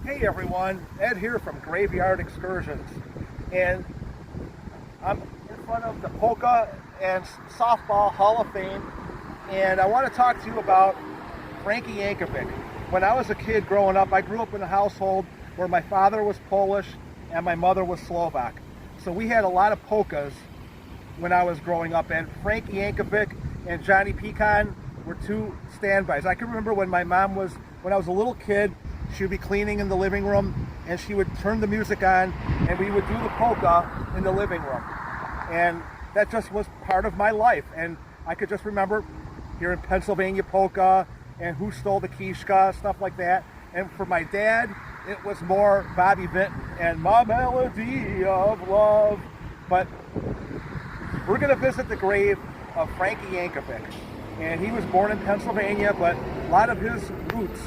Hey everyone, Ed here from Graveyard Excursions, and I'm in front of the Polka and Softball Hall of Fame, and I want to talk to you about Frankie Yankovic. When I was a kid growing up, I grew up in a household where my father was Polish and my mother was Slovak. So we had a lot of polkas when I was growing up, and Frankie Yankovic and Johnny Pecan were two standbys. I can remember when my mom was, when I was a little kid, she would be cleaning in the living room and she would turn the music on and we would do the polka in the living room. And that just was part of my life. And I could just remember hearing Pennsylvania polka and Who Stole the Kishka, stuff like that. And for my dad, it was more Bobby Vinton and My Melody of Love. But we're gonna visit the grave of Frankie Yankovic. And he was born in Pennsylvania, but a lot of his roots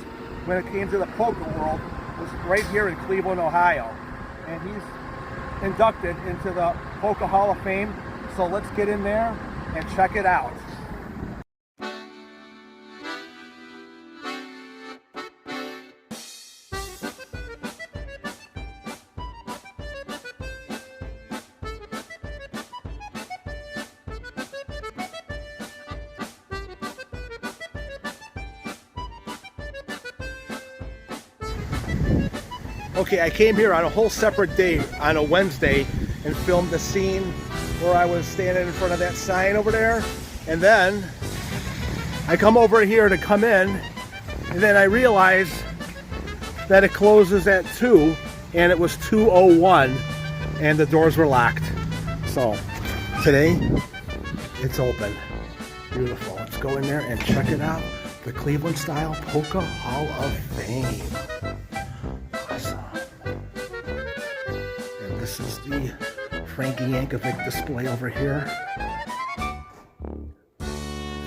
when it came to the polka world was right here in Cleveland, Ohio. And he's inducted into the Polka Hall of Fame. So let's get in there and check it out. Okay, I came here on a whole separate day on a Wednesday and filmed the scene where I was standing in front of that sign over there. And then I come over here to come in, and then I realize that it closes at 2 and it was 2:01 and the doors were locked. So today it's open. Beautiful. Let's go in there and check it out. The Cleveland Style Polka Hall of Fame. This is the Frankie Yankovic display over here.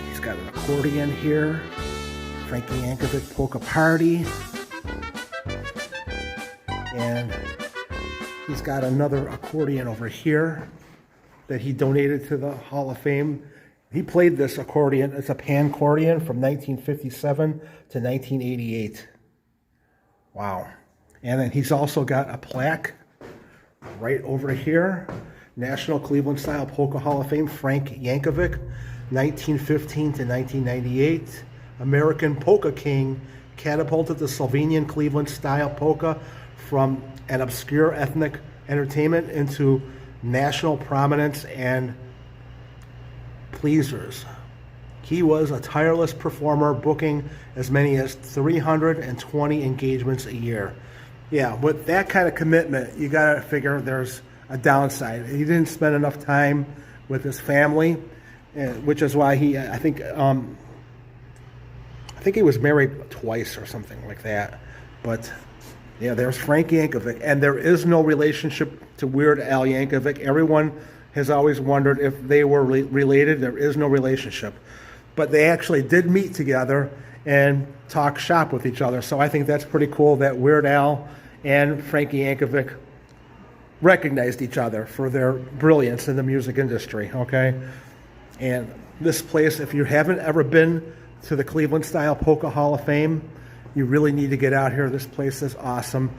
He's got an accordion here. Frankie Yankovic Polka Party. And he's got another accordion over here that he donated to the Hall of Fame. He played this accordion. It's a pan accordion from 1957 to 1988. Wow. And then he's also got a plaque right over here, National Cleveland Style Polka Hall of Fame, Frank Yankovic, 1915 to 1998. American Polka King, catapulted the Slovenian Cleveland Style Polka from an obscure ethnic entertainment into national prominence and pleasers. He was a tireless performer, booking as many as 320 engagements a year. Yeah, with that kind of commitment, you gotta figure there's a downside. He didn't spend enough time with his family, which is why I think he was married twice or something like that. But yeah, there's Frank Yankovic, and there is no relationship to Weird Al Yankovic. Everyone has always wondered if they were related. There is no relationship, but they actually did meet together and talk shop with each other. So I think that's pretty cool that Weird Al and Frankie Yankovic recognized each other for their brilliance in the music industry, okay? And this place, if you haven't ever been to the Cleveland Style Polka Hall of Fame, you really need to get out here. This place is awesome.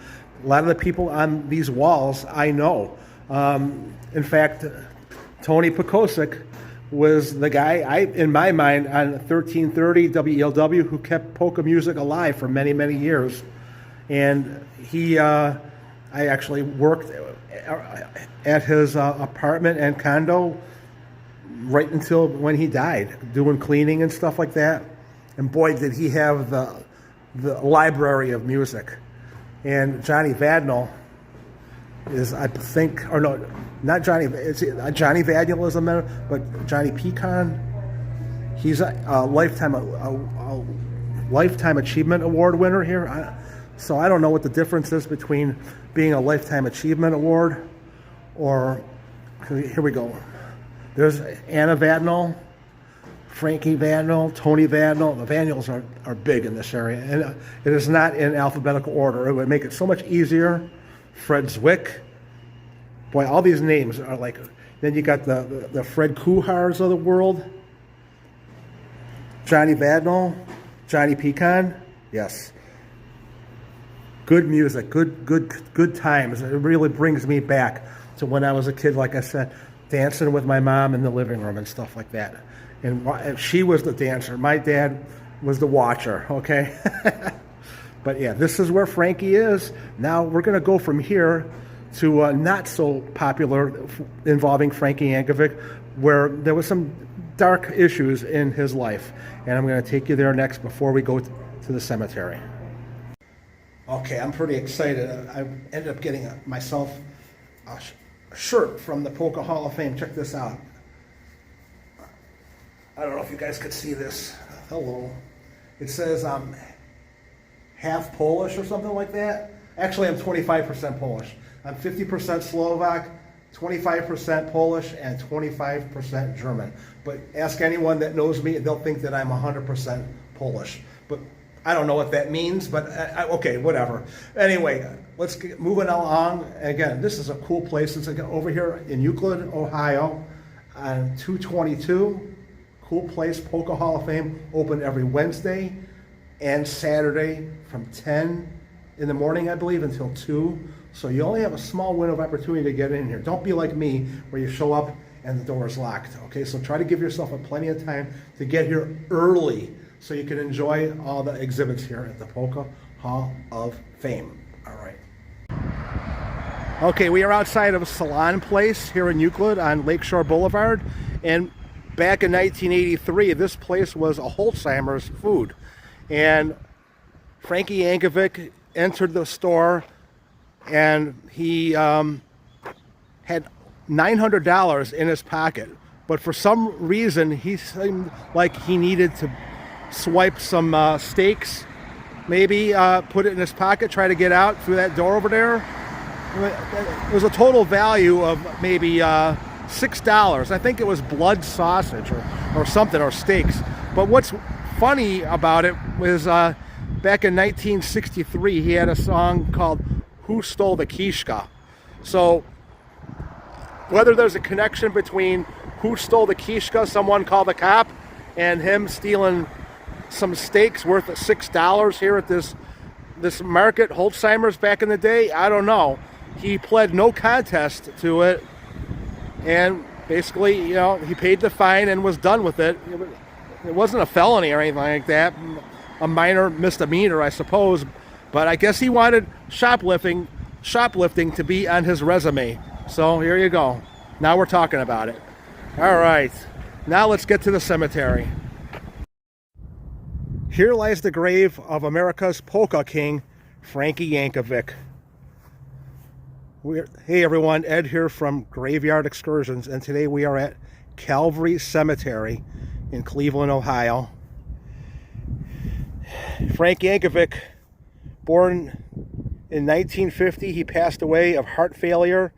A lot of the people on these walls I know. In fact, Tony Pekosik was the guy, in my mind, on 1330 WELW who kept polka music alive for many, many years. And I actually worked at his apartment and condo right until when he died, doing cleaning and stuff like that. And boy, did he have the library of music. And Johnny Vadnal is, I think, or no, not Johnny, Johnny Vadnal is a member, but Johnny Pecan, he's a lifetime achievement award winner here. So I don't know what the difference is between being a lifetime achievement award or, here we go. There's Anna Vadnal, Frankie Vadnal, Tony Vadnal. The Vadnals are big in this area, and it is not in alphabetical order. It would make it so much easier. Fred Zwick. Boy, all these names are like, then you got the Fred Kuhars of the world. Johnny Vadnal, Johnny Pecan, yes. good music, good times. It really brings me back to when I was a kid, like I said, dancing with my mom in the living room and stuff like that. And she was the dancer. My dad was the watcher, okay? But yeah, this is where Frankie is. Now we're going to go from here to not so popular involving Frankie Yankovic, where there was some dark issues in his life. And I'm going to take you there next before we go to the cemetery. Okay, I'm pretty excited. I ended up getting myself a shirt from the Polka Hall of Fame. Check this out. I don't know if you guys could see this. Hello. It says I'm half Polish or something like that. Actually, I'm 25% Polish. I'm 50% Slovak, 25% Polish, and 25% German. But ask anyone that knows me, they'll think that I'm 100% Polish. But I don't know what that means, but okay, whatever. Anyway, let's get moving along. Again, this is a cool place. It's over here in Euclid, Ohio, on 222. Cool place. Polka Hall of Fame, open every Wednesday and Saturday from 10 in the morning, I believe, until 2. So you only have a small window of opportunity to get in here. Don't be like me, where you show up and the door is locked. Okay, so try to give yourself plenty of time to get here early so you can enjoy all the exhibits here at the Polka Hall of Fame. All right. Okay, we are outside of a Salon Place here in Euclid on Lakeshore Boulevard, and back in 1983, this place was a Holzheimer's food, and Frankie Yankovic entered the store, and he had $900 in his pocket, but for some reason he seemed like he needed to swipe some steaks, maybe put it in his pocket, try to get out through that door over there. It was a total value of maybe $6. I think it was blood sausage or something, or steaks. But what's funny about it was back in 1963, he had a song called Who Stole the Kishka? So whether there's a connection between Who Stole the Kishka, someone called the cop, and him stealing some steaks worth of $6 here at this market, Holzheimer's, back in the day, I don't know. He pled no contest to it, and basically, you know, he paid the fine and was done with it. It wasn't a felony or anything like that, a minor misdemeanor, I suppose, but I guess he wanted shoplifting to be on his resume. So here you go. Now we're talking about it. All right, now let's get to the cemetery. Here lies the grave of America's polka king, Frankie Yankovic. Hey everyone, Ed here from Graveyard Excursions, and today we are at Calvary Cemetery in Cleveland, Ohio. Frank Yankovic, born in 1950, he passed away of heart failure.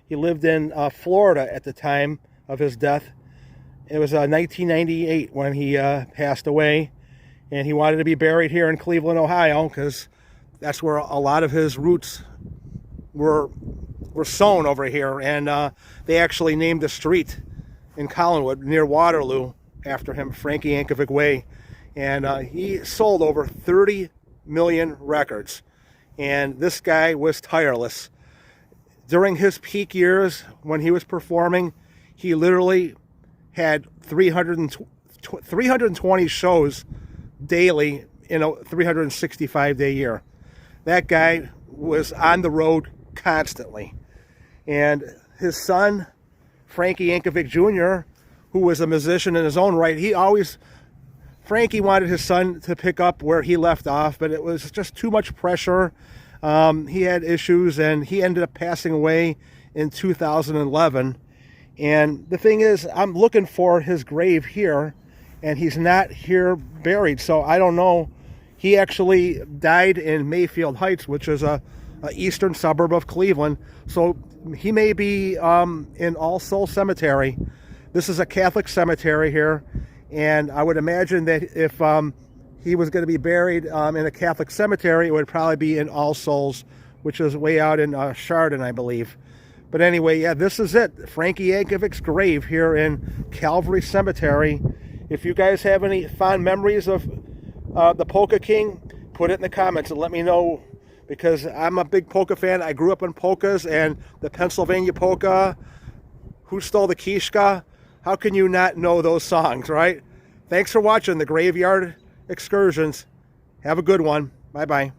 He lived in Florida at the time of his death. It was 1998 when he passed away, and he wanted to be buried here in Cleveland, Ohio, because that's where a lot of his roots were sown over here, and they actually named the street in Collinwood near Waterloo after him, Frankie Yankovic Way. And he sold over 30 million records, and this guy was tireless. During his peak years when he was performing, he literally had 320 shows daily in a 365-day year. That guy was on the road constantly. And his son, Frankie Yankovic Jr., who was a musician in his own right, Frankie wanted his son to pick up where he left off, but it was just too much pressure. He had issues, and he ended up passing away in 2011. And the thing is, I'm looking for his grave here, and he's not here buried, so I don't know. He actually died in Mayfield Heights, which is a eastern suburb of Cleveland, so he may be in All Souls Cemetery. This is a Catholic cemetery here, and I would imagine that if he was going to be buried in a Catholic cemetery, it would probably be in All Souls, which is way out in Chardon, I believe. But anyway, yeah, this is it. Frankie Yankovic's grave here in Calvary Cemetery. If you guys have any fond memories of the Polka King, put it in the comments and let me know because I'm a big polka fan. I grew up in polkas, and the Pennsylvania polka, Who Stole the Kishka? How can you not know those songs, right? Thanks for watching the Graveyard Excursions. Have a good one. Bye-bye.